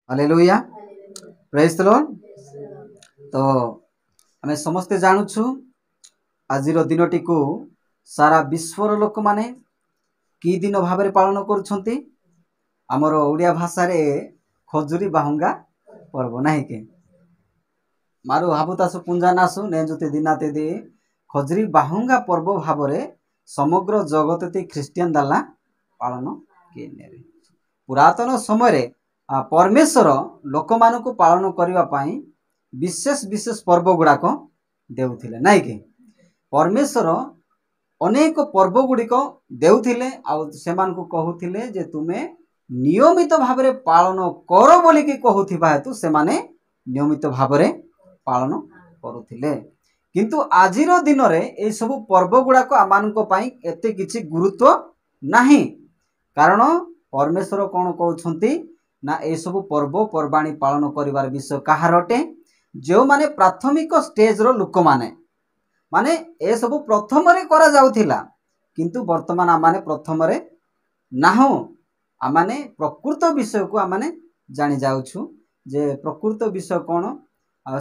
Hallelujah praise the Lord. तो आमे समस्ते जानुछु आजिर दिनटी को सारा विश्वर लोक माने की दिन भाव पालन करुछंती। आमर ओडिया भाषा रे खजुरी बाहुंगा पर्व नाही के मारू हाबुतासु पुंजा नासु नेजुते दिनाते दे खजुरी बाहुंगा पर्व भाव समग्र जगत ख्रिस्टियन दाला पालन किए। पुरातन समय परमेश्वर लोक मान को पालन करने विशेष विशेष पर्व गुड़ाक देउथिले नाई के परमेश्वर अनेक पर्व गुड़िक देउथिले आउ सेमान को कहूथिले जे तुमे नियमित भाव पालन कर बोली कि कहूथिबा हेतु सेमाने नियमित भाव पालन करुथिले। किंतु आजिर दिन रे ए सब पर्व गुड़ाक आमानक पई एते किछि गुरुत्व नाही। कारण परमेश्वर कौन कहउछंती ना ए सब पर्व पर्वाणी पालन करिवार विषय कहार अटे जो माने प्राथमिक स्टेज रो लोक माने माने ए सब प्रथम रे करा जाउथिला किंतु वर्तमान आमाने प्रथम रे नाहु। आमाने प्रकृत विषय को आमाने जानि जाउछु जे प्रकृत विषय कौन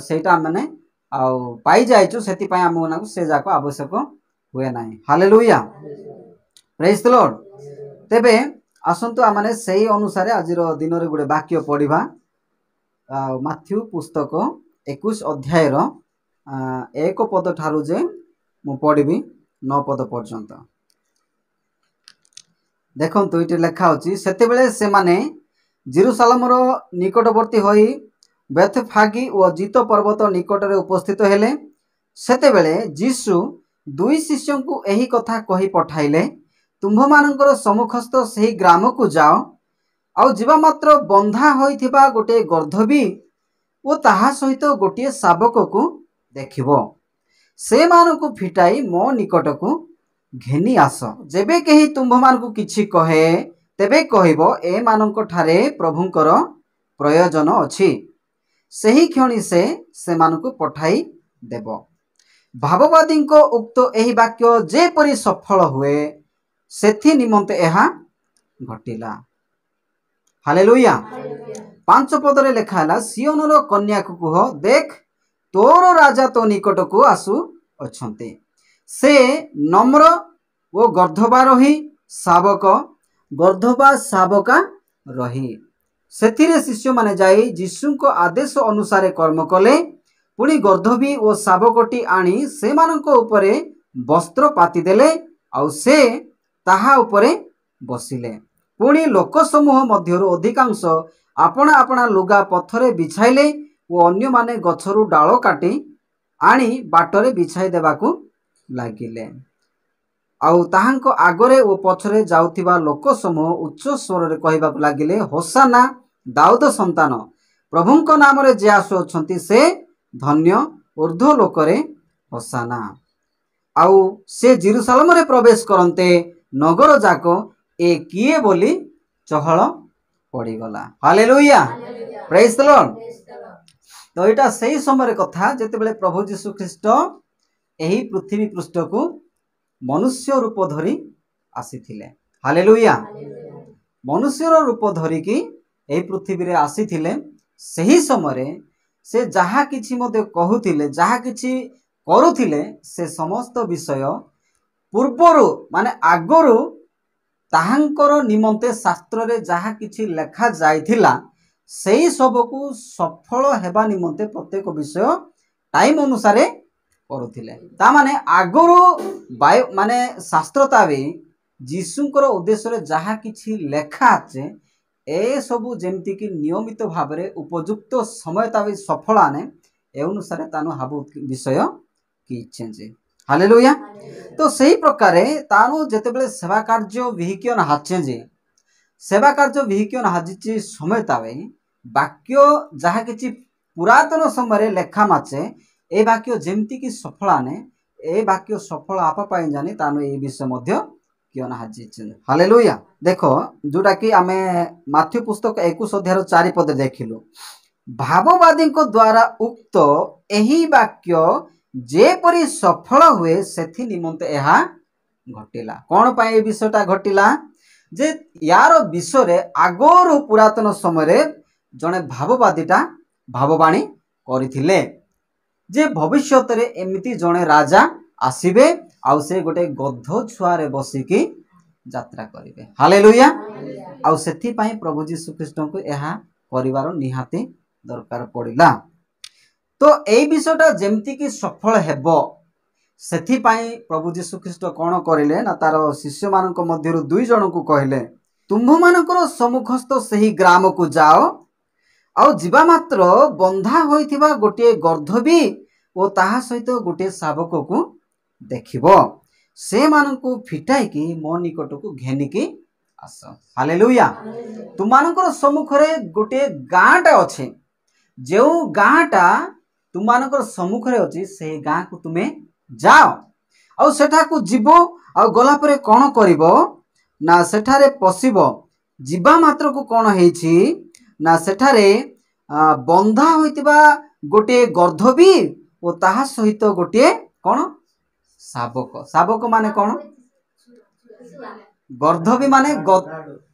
सेटा माने आउ पाई जाइछु सेति पय आमना को से जाको आवश्यक हुए नाही। Hallelujah praise the Lord. तेबे आसंतु आमाने सही अनुसार आजिर दिन रे गुडे वाक्य पढ़िबा माथ्यू पुस्तक 21 अध्याय रो 1 पद ठारू जे मु पढ़िबी 9 पद पर्यंत। देखंतु इटे लेखा होची सेते से माने जेरूशलेम रो निकटवर्ती होई बेथफागी और जीत पर्वत निकट रे उपस्थित हेले। सेते बेले यीशु दुई शिष्यों को एही कथा कही पठाइले तुम्भ मानकर सम्मुखस्थ सही ग्राम को जाओ आउ जीवा मात्र बंधा होइथिबा गोटे गर्धबी ओ ताहा सहित गोटे शावक को देखिबो से मान को फिटाई मो निकट को घेनी आस। जेबे कही तुम्भ मान को किछि कहे तेबे कहबो ए मानक ठारे प्रभुंकर प्रयोजन अछि सही क्षणी से मान को पठाई देबो। भाववादी उक्त एही वाक्य जेपरि सफल हुए सेथि निमंते एहा घटिला। हालेलुया 5 पदरे लेखा है सियोनर कन्या को कह देख तोर राजा तो निकट को आसु अछंते से नम्र ओ गर्धबा रही शावक गर्धबा शावका रही। सेथिरे शिष्य माने जाई यीशु को आदेश अनुसार कर्म कले पुणी गर्धबी ओ शावकटी आनी से मानक उपरे वस्त्र पाति देले आउ से ताहा उपरे बसिले। पुणी लोक समूह मध्यरु अधिकांश आपना आपना लुगा पथरे बिछाइले ओ अन्य माने गछरु डाल काटी आनी बाटरे बिछाई देबाकू लागिले। आउ ताहांको आगरे ओ पछरे जाउथिबा लोक समूह उच्च स्वर रे कहिबाकू लागिले होसाना दाऊद संतान प्रभुंको नाम रे जे आसु अछंती से धन्य ऊर्ध्व लोकरे होसाना। आउ से जेरूशलेम रे प्रवेश करंते नगर जाको ए किए बोली चहल पड़ी गला। Hallelujah praise the Lord. तो एटा सही समय कथा जेते बेले प्रभु यीशु ख्रीष्ट एही पृथ्वी पृष्ठ को मनुष्य रूप धरी आसीथिले। हालेलुया मनुष्यर रूप धरी की एही पृथ्वी रे आसीथिले। सही समय से जहा किछि मते कहूथिले जहा किछि करूथिले से समस्त विषय पूर्वरु माने आगरु ताहांकर निमंते शास्त्र रे जहा किछि लेखा जाइथिला सेही सब को सफल हेबा निमंते प्रत्येक विषय टाइम अनुसार करूथिले। ता माने आगरु माने शास्त्रता भी यीशुंकर उद्देश्य रे जहा किछि लेखा आछे ए सबु जेमति कि नियमित भाव रे उपयुक्त समय ताबे सफल आने ए अनुसार तानु हाबु विषय कि चेंजे। हालेलुया तो सही प्रकार तानु जेतेबेले सेवा कार्य विहिक्यन हाचे जे सेवा कार्य विहिक्यन हाजिची समय ताबे वाक्य जहा किछि पुरातन समय रे लेखा माचे ए वाक्य जेमति कि सफल आने ए वाक्य सफल आपा पाई जाने तानु ए विषय मध्य कियन हाजिची। हालेलुया देखो जोटा कि आमे माथ्यू पुस्तक 21 अध्याय 4 पद देखिलु भाववादी द्वारा उक्त एही वाक्य जेपरि सफल हुए सेथि निमंते एहा घटिला। कौन पाए विषयटा घटिला जे यार विषय रे आगरु पुरातन समय रे जड़े भाववादीटा भाववाणी करथिले जे भविष्य रे एमिति जड़े राजा आसीबे आउ से गोटे गध छुआरे बसिकी यात्रा करेंगे। हालेलुया। आउ सेथि पई प्रभु जीशु ख्रीष्ट को यह परिवार निहाती दरकार पड़िला। तो एई विषयटा जेमती कि सफल हेबो सेथि पई प्रभु जीशु ख्रीष्ट कोन करिले ना तार शिष्य मानक मध्यरु दुई जन को कहले तुम्भ मानकर सम्मुखस्थ सही ग्राम को जाओ आउ जीवा मात्र बंधा होइथिबा गोटे गर्धबी ओ ताहा सहित गोटे शावक को देखिबो से मानकु फिटाई कि मो निकट को घेनिकी आस। हालेलुया। तुम मानकर सम्मुखरे गोटे गाँटा अच्छे जो गाँटा तुम मानकर सम्मुखरे अछि से गाँ को तुमे जाओ आउ सेठा को जीवो आउ गला परे कोन करिवो ना सेठारे पसिबो जीवा मात्र को कोन हेछि ना सेठारे बंधा होइतिबा गोटे गर्धबी ओ ताहा सहित गोटे कोन शावक। शावक माने कोन गर्धबी माने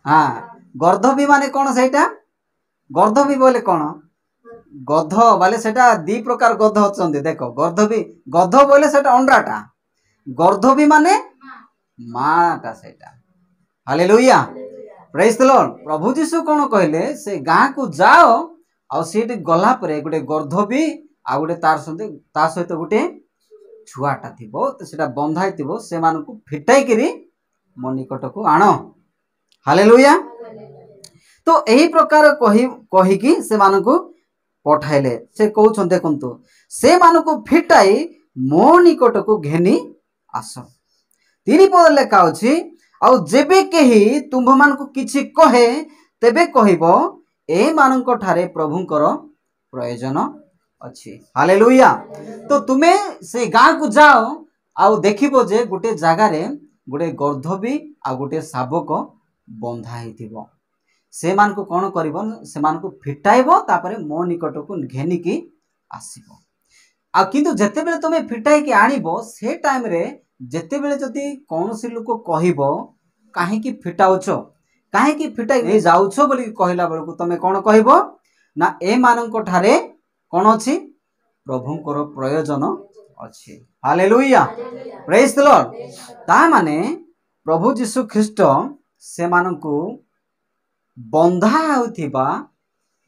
हाँ गर्धबी माने कोन सेटा गर्धबी बोले कोन गध बाले सेटा दी प्रकार गध अछंती देखो गर्धबी गध बोले सेटा अंडाटा गर्धबी माने माटा सेटा। हालेलुया। Praise the lord. प्रभु जीशु कोन कहले से गाँ को जाओ आ सीट गला परे गोटे गर्धबी आ गोटे तार सहित गोटे छुआटा थिबो तो सेटा बंधाई थिबो से मानकु फिटाई करी मो निकट को आण। हालेलुया। तो एही प्रकार कहिकी से मानकु पठाइले से कहउछन देखंतु से मानकु फिटाई मो निकट को घेनी आस। 3 पद लेखा अछि आउ जेबे केही तुंभ मानकु किछि कहे तेबे कहिबो ए मानक ठारे प्रभुंकर प्रयोजन अछि। हालेलुया। तो तुमे से गाँ को जाओ आउ देखिबो जे गोटे जगह रे गोटे गर्धबी आ गोटे शावक बंधा हेतिबो से मान को कोन करिवो से मान को फिटाइबो तापरे मो निकट को घेनिकी आसीबो आ किंतु जते बेले तुमे फिटाई के आनिबो से टाइम रे जते बेले जदी कोनोसी लोक कहिबो काहे की फिटाउछो काहे की फिटाई नै जाउछो बोली कहला बेलको तमे कोन कहिबो ना ए मानक ठारे कोन अछि प्रभुंकर प्रयोजन अछि। हालेलुया। Praise the Lord. ता माने प्रभु जीशु ख्रीष्ट से मानकु बंधा होथिबा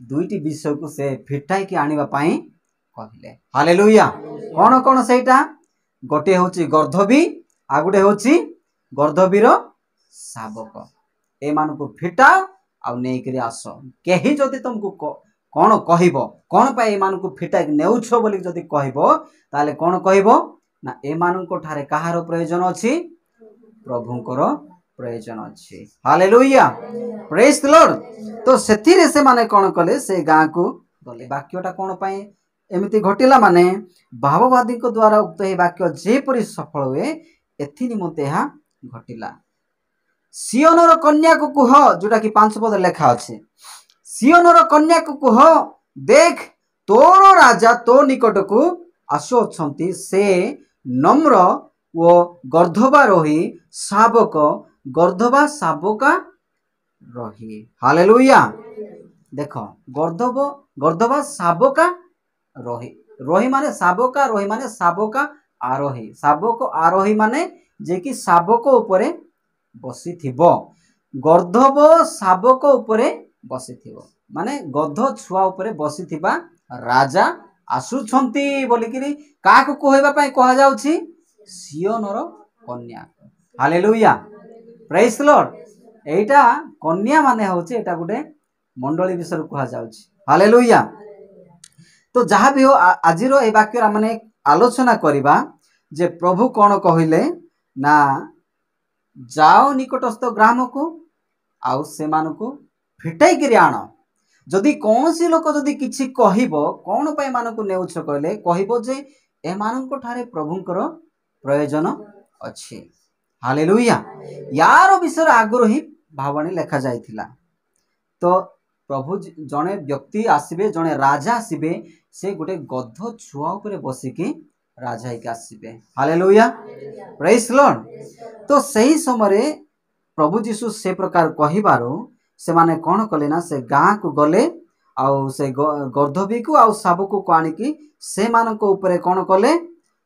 दुईटी विषय को से फिटाई के आनिबा पई कहले। हालेलुया। कोन कोन सेटा गोटे होची गर्धबी आ गुटे होची गर्धबीर शावक ए मानकु फिटाओ आ नै करी आसो केही जदी तुमको कोन कहिबो कोन पई ए मानकु फिटाई नेउछो बोली जदी कहिबो ताले कोन कहिबो ना ए मानक ठारे कहार प्रयोजन अछि प्रभुंकर प्रयोजन अछि। हालेलुया। Praise the Lord. तो सेथि रे से माने कोन कले से गाँ को गले वाक्यटा कोन पई एमिति घटिला माने भाववादी को द्वारा उक्त हे वाक्य जेपरि सफल हुए एथि निमते हा घटिला। सियोनर कन्या को कुह जोटा कि 5 पद लेखा अछि सियोनर कन्या को कुह देख तोर राजा तो निकट को आसो छंती से नम्र वो गर्धबा रही शावक गर्धबा शावका रही। हालेलुया। देखो गर्धबा शावका रही रही माने शावका रही माने शावका आरोही शावक आरोही माने जे कि शावक उपरे बसी थिबो गर्धब शावक उपरे बसी थिबो माने गध छुआ उपरे बसी थिबा राजा आसुछंती बोलिकिरी काको कहबा पई कहा जाउछि सियोनर कन्या। हालेलुया। Praise the Lord. एटा कन्या माने होछि एटा गुटे मंडली विषय कहा जाउछि। हालेलुया। तो जहाँ भी हो आज ए वाक्य माने आलोचना करिबा जे प्रभु कौन कहले ना जाओ निकटस्थ ग्राम को आउ से मानकु फिटाई करी आण जदि कौन सी लोक जदि किछि कहिबो कौन पई मानकु नेउछ कहले कहिबो जे ए मानक ठारे प्रभुंकर प्रयोजन अछि। हालेलुया। यार विषय आगुर ही भावनी लेखा जाइथिला। तो प्रभु जने व्यक्ति आसीबे जने राजा आसीबे से गोटे गध छुआ उपरे बसिकी राजा ही आसीबे। हालेलुया। Praise the Lord. तो सही समय प्रभु जीशु से प्रकार कहिबारो से माने कोन कले ना से गाँ को गले आउ से गर्धवी को आउ शाबक को आनिकी से मानक उपरे कौन कले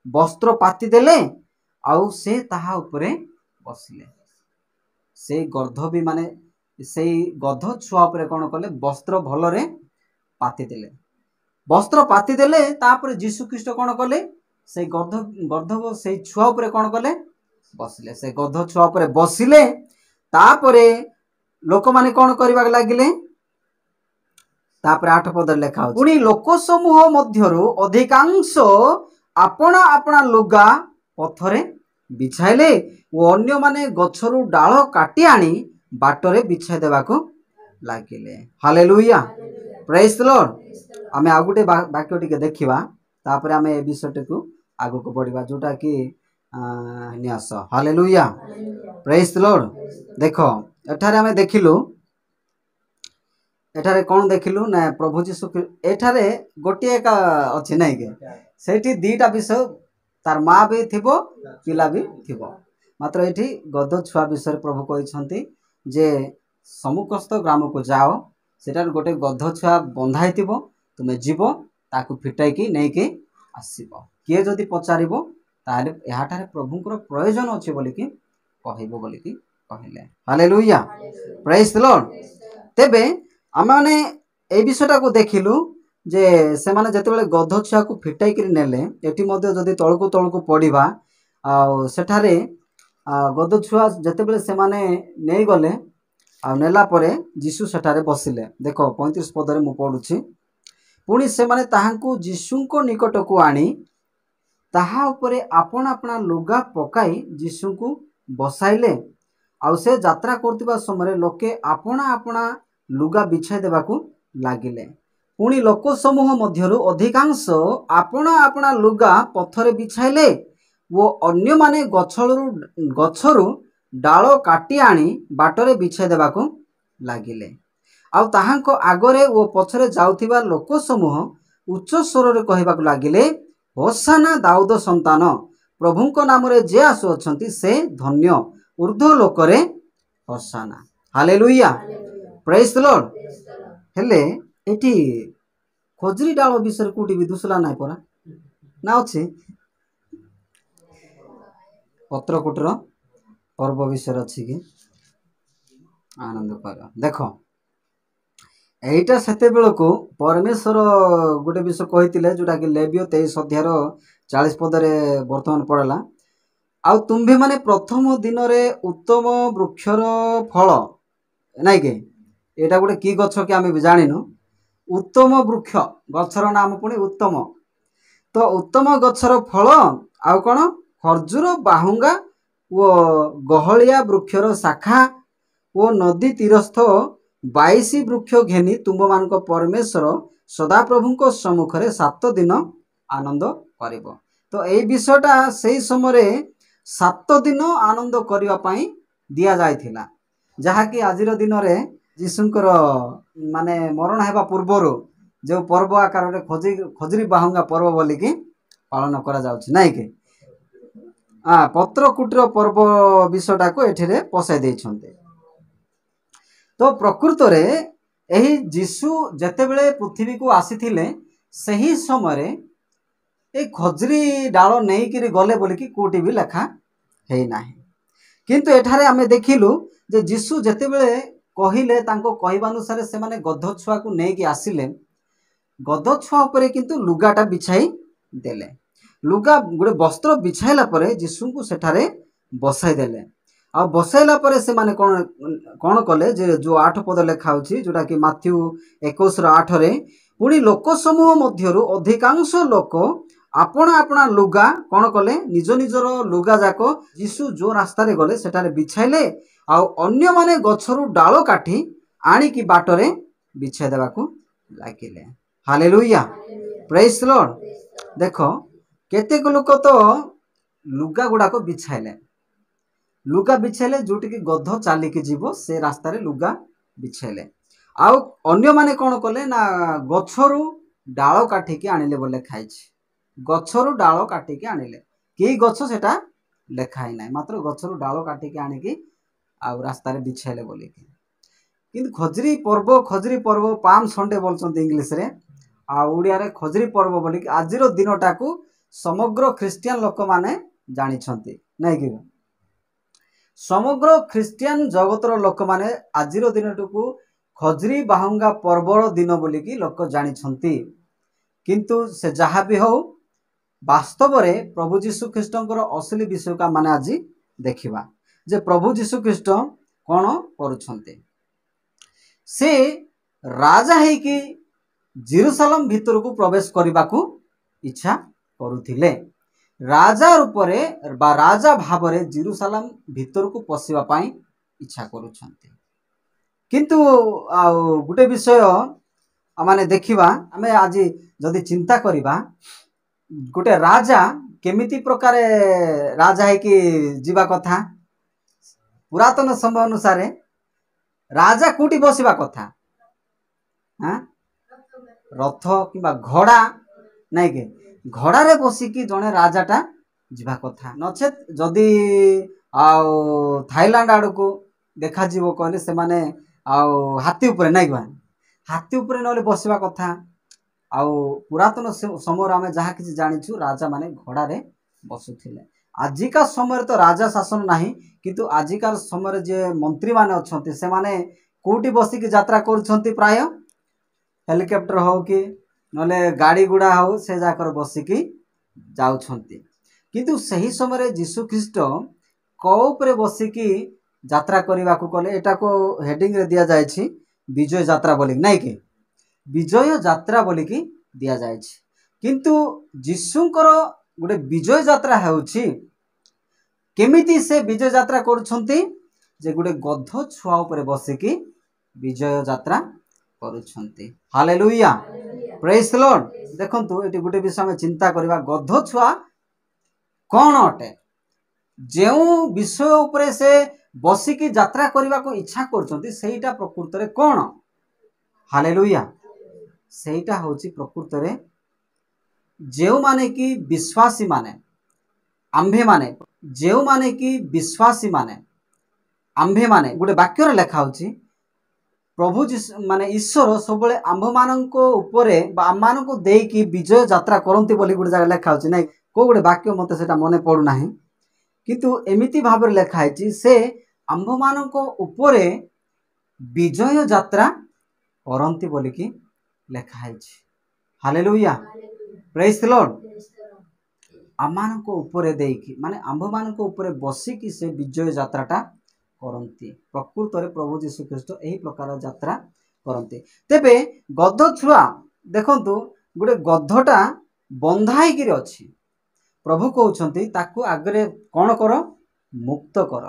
वस्त्र पाति देले आउ से ताहा उपरे बसिले से गर्धवी माने से गध छुआ उपरे कौन कले वस्त्र भलरे पाति देले वस्त्र पाति देले तापर जीशु ख्रीस्ट कौन कले से गर्धव से छुआ उपरे कौन कले बसिले से गध छुआ उपरे बसिले तापरे लोक माने कौन करबा लागिले तापर 8 पद लेखा हो पुणी लोक समूह मध्यरु अधिकांश आपना आपना लुगा पथरे बिछाइले ओ अन्य माने गछरु डाळ काटी आनी बाटरे बिछाई देबाको लागिले हालेलुया प्रेज द लॉर्ड आमे आ गुटे वाक्य टिके देखिबा तापर आमे ए विषय को आगु को बढ़िबा जोटा कि न्यास हालेलुया प्रेज द लॉर्ड देखो एठारे आमे देखिलु एठारे कौन देखिलु ना प्रभु जीशु एठारे गोटे एक अछि नै के सेठी दीटा विषय तार माँ भी थिबो पिला भी थिबो मात्र एठी गध छुआ विषय प्रभु कहते जे सम्मुखस्थ ग्राम को जाओ सेटार गोटे गध छुआ बंधाई थिबो तुमे जीव ताकू फिटाइकी नहीं के आसीबो किए जदि पचारिबो ताले एहाटारे प्रभुंकर प्रयोजन अछि बोलिकी कहइबो बोलिकी कहले हालेलुया प्रेज द लॉर्ड तेबे आमाने ए विषयटा को देखिलु जे से माने जतेबेले गध छुआ को फिटाई करी नेले एटी मध्ये जदि तळकु पड़िबा आ सेठारे गध छुआ जतेबेले से माने नै गले आ नेला परे जीशु सेठारे बसिले देखो 35 पदरे मु पढुछि पुणी से माने ताहांकु जीशुंको निकट को आनी ताहा उपरे आपण आपना लुगा पकाई जीशुंकु बसाइले आ से यात्रा करतिबा समय लोके आपण आपना लुगा बिछाई देबाकू लागिले पुणी लोक समूह मध्यरु अधिकांश आपण आपना लुगा पथरे बिछाइले वो अन्य माने गछरु डाळ काटी आनी बाटरे बिछाई देबाकू लागिले आउ ताहांको आगरे ओ पछरे जाउथिबा लोक समूह उच्च स्वर रे कहबाकू लागिले होसाना दाऊद संतान प्रभुंको नाम रे जे आसु अछंती से धन्य ऊर्ध्व लोक रे होसाना हालेलुया प्रेज द लॉर्ड हेले एटी खजरी डाल विषय कोटी भी दुसला नाय परा ना अछि पत्रकुटर पर्व विषय अछि कि आनंद कर देखो एटा सेते बेल को परमेश्वर गोटे विषय कहितिले जोटा कि लेवियो 23 अध्याय 40 पद रे वर्तमान पड़ला आउ तुम्भे माने प्रथम दिन रे उत्तम वृक्षर फल नाइ के एटा गोटे की गछ के आमे जानिनु उत्तम वृक्ष गछर नाम पुणी उत्तम तो उत्तम गछर फल आउ कोन खर्जूर बाहुंगा वो गहलिया वृक्षर शाखा वो नदी तीरस्थ 22 वृक्ष घेनी तुम मान परमेश्वर सदाप्रभु सम्मुख 7 दिन आनंद करिवो तो ए विषयटा से समय 7 दिन आनंद करिवा पई दिया जायथिला जहाँकि आजिर दिन रे जीशुंकर माने मरण हेबा पूर्वरु जो पर्व आकार रे खजरी बाहुंगा पर्व बोलिकी पालन करा जाउछि नाइ के पत्रकुटर पर्व विषयटा को एठिरे पसाई दैछन्ते तो प्रकृत रे एही जीशु जेतेबेले पृथ्वी को आसीथिले सही समय ए खजरी डाल नहीं कि गले बोलिकी कोटी भी लेखा है नाही किंतु एठारे आमे देखिलु जे जीशु जेतेबेले कहिले तांको कहबानुसार से माने गध छुआ को नहीं कि आसिले गध छुआ उपरे किंतु लुगाटा बिछाई देले लुगा गोटे वस्त्र बिछाइला परे जीशु को सेठारे बसाई देले आ बसाइला परे से माने कोन कले जे जो 8 पद लेखा होछि जोटा कि माथ्यू 21:8 रे पुणी लोक समूह मध्यरु अधिकांश लोक आपण आपना लुगा कोन कले निज निजर लुगा जाको जीशु जो रास्ता रे गले सेठारे बिछाइले आ अन्य माने गछरु डाळ काठी आनी की बाटरे बिछाई देबाकू लागिले हालेलुया प्रेज द लॉर्ड देखो केतेक लोक तो लुगा गुडा को बिछाइले जोटी की गध चालिकी जीव से रास्ता रे लुगा बिछाइले आउ अन्य माने कोन कले ना गछरु डाळ काठी आनिले बोले खाइछि गछरु डाळ काठी आनिले के गछ सेटा लेखाई नाही मात्र गछरु डाळ काठी आनिकी आ रास्ता रे बिछाइले बोले କିନ୍ତୁ ଖଜୁରୀ पर्व पाम संडे बोलते इंग्लीश रे आड़िया खजरी पर्व बोली आज दिनटा को समग्र ख्रीस्टियन लोक माने जानी नहीं कि समग्र ख्रीस्टियन जगतर लोक माने आज दिन को खजरी बाहुंगा पर्वर दिन बोलिकी लोक जानी किंतु से जहाँ भी हो वास्तव में प्रभु जीशु ख्रीस्ट असली विषय का माने आज देखा जे प्रभु जीशु ख्रीस्ट कौन करुछन्ते से राजा है कि जेरूशलेम भीतर को प्रवेश करने को इच्छा करुथिले राजा रूपरे बा राजा भावरे जेरूशलेम भीतर को पशिबा पाई इच्छा करुछन्ते किंतु गोटे विषय माने देखिबा आमे आज जदि चिंता करिबा गोटे राजा केमिति प्रकार राजा है कि जीवा कथा पुरातन समय अनुसार राजा कोटी बसिबा कथा हाँ रथ किंबा घोड़ा नहीं के घोड़ारे बसिकी जड़े राजाटा जीवा कथा नचेत जदि थाईलैंड आड़ को देखा कहले से माने हाथी उपरे नहीं बा हाथी उपरे नले बसिबा कथा पुरातन समय आम जहाँ किसी जानिछु राजा माने घोड़ारे बसुथिले आजिका समय तो राजा शासन नहीं किंतु आजिका समय जे मंत्री माने अच्छे से माने कोटी बसिकी यात्रा करुछंती प्राय हेलिकॉप्टर हो कि नले गाड़ी गुड़ा हो से जाकर बसिकी जाउछंती किंतु सही समय जीशु ख्रीस्ट कौपरे बसिकी यात्रा करने को कले एटा को हेडिंग रे दिया जायछि विजय यात्रा बोली नहीं कि विजय यात्रा बोलिकी दिया जायछि किंतु जीशुंकर गोटे विजय यात्रा होउछि केमिति से विजय यात्रा करुछंती जे गोटे गध छुआ ऊपर बसिकी विजय यात्रा करुछंती हालेलुया प्रेज द लॉर्ड देखंतु एटी गोटे विषय में चिंता करबा गध छुआ कौन अटे जो विषय उपरे से बसिकी यात्रा करने को इच्छा करछंती सेटा प्रकृत रे कौन हालेलुया सेटा होची प्रकृत रे जो माने कि विश्वासी माने आंभे माने जो माने कि विश्वासी माने आंभे माने गोटे वाक्य लेखा होची प्रभु माने ईश्वर सब आंभ मानक उपरे आम मानक देकी विजय यात्रा करती बोली गोटे जगह लेखा होची नहीं को गोटे वाक्य मते सेटा मने पड़ू नाही किंतु एमिति भाव लेखा है से आंभ मानक उपरे विजय यात्रा करती बोलिकी लेखा है हालेलुया प्रेज द लॉर्ड आमानक उपरे देकी माने आंभ मानक उपरे बसिकी से विजय यात्राटा करती प्रकृत रे प्रभु जीशु ख्रीस्ट एही प्रकार यात्रा करती तेबे गध छुआ देखंतु गोटे गधटा बंधा होकर अच्छी प्रभु कहउछंती ताकू आगरे कौन कर मुक्त कर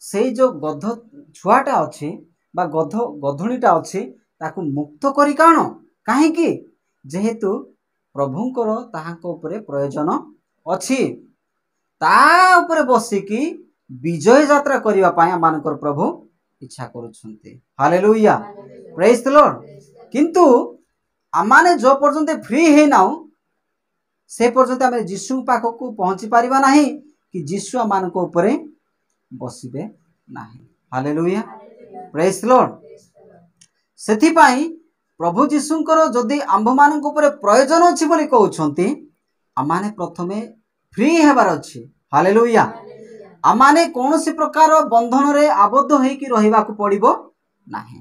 से जो गध छुआटा अच्छी बा गध गधुणीटा अच्छी ताकू मुक्त करी काण काहेकि जेहेतु प्रभुंकर ताहाको उपरे प्रयोजन अच्छी ता उपरे बसिकी विजय यात्रा करबा पाए मानकर प्रभु इच्छा करुछंती हालेलुया प्रेज द लॉर्ड किंतु आमाने जो पर्यंत फ्री है नाउ से पर्यंत आम जीशु पाखक पहुँची पारिबा नाही कि जीशु आमानक उपरे बसिबे नाही हालेलुया प्रेज द लॉर्ड सेथि पाई प्रभु जीशुंकर जदि आंभ मानक उपरे प्रयोजन अछि बोली कहउछंती आमाने प्रथमे फ्री हेबार अछि हालेलुया आमाने कौनसी प्रकार बंधन रे आबद्ध होइकी रहिबाकू पड़िबो नाही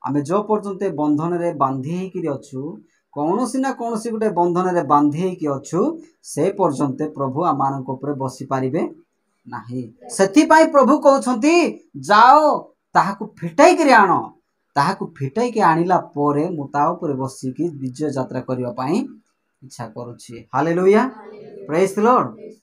आमे जो पर्यंत बंधन रे बांधी होइकी अछु कौनसी ना कौनसी गोटे बंधन रे बांधी होइकी अछु से पर्यंत प्रभु आमानक उपरे बसी पारिबे नाही सेथि पाई प्रभु कहउछंती जाओ ताहाकू फिटाई करी आनो ताहाकू फिटाई के आनिला पोरे मुता ऊपर बसिकी विजय यात्रा करबा पाई इच्छा करूछि हालेलुया प्रेज द लॉर्ड।